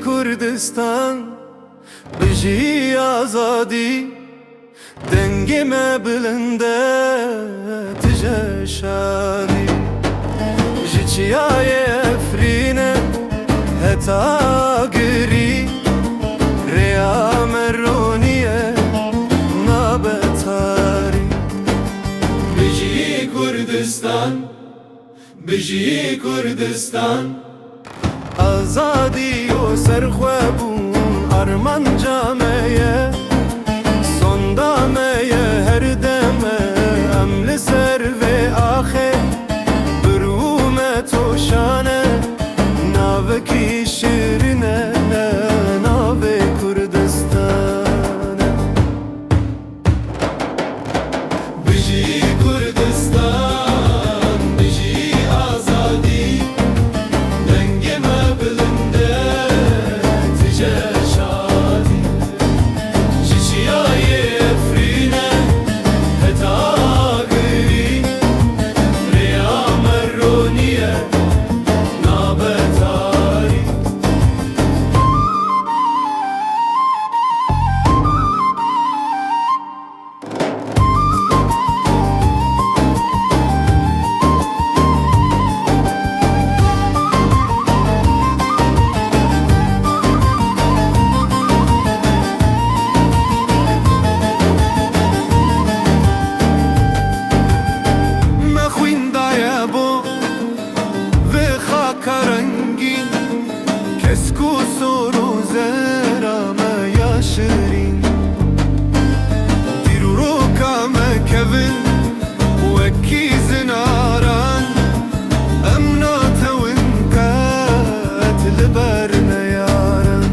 Kurdistan bijî azadî dengê me bilind e tije şadî ji çiyayê Efrînê heta girî rêya Meronîye nabe tarî bijî Kurdistan bijî Kurdistan azadî û serxwebûn armanca me ye sonda me ye her deme em li ser vê axê birû me toşane navekî şîrin e navê Kurdistan e bijî Kurdistan bijî azadî dengê me bilind e tije şadî ji çiyayê Efrînê heta girî rêya Meronîye nabe tarî me xwîndaye bo vê xaka rengîn kesk û sor û zehra me ya şirîn dîr û roka me kevin wekî zinaran em natewin qet li ber neyaran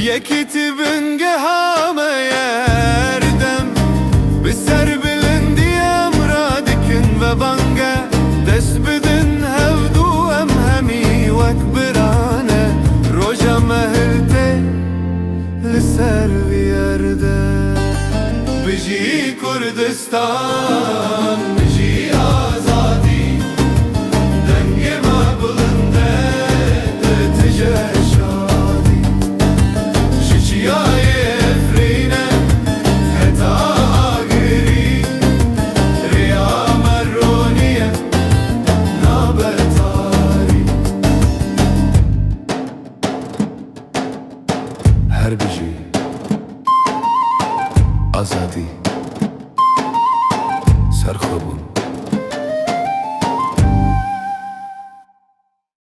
yekî tîvin geha me her dem bi ser bilindî em radikin ve bange dest bidin hevdû em hemî wek birane roja me hiltê li ser vî yerde bijî Kurdistan bijî azadî dengê me bilind e tije şadî ji çiyayê Efrînê heta girî rêya Meronîye nabe tarî her bijî azadî serxwebûn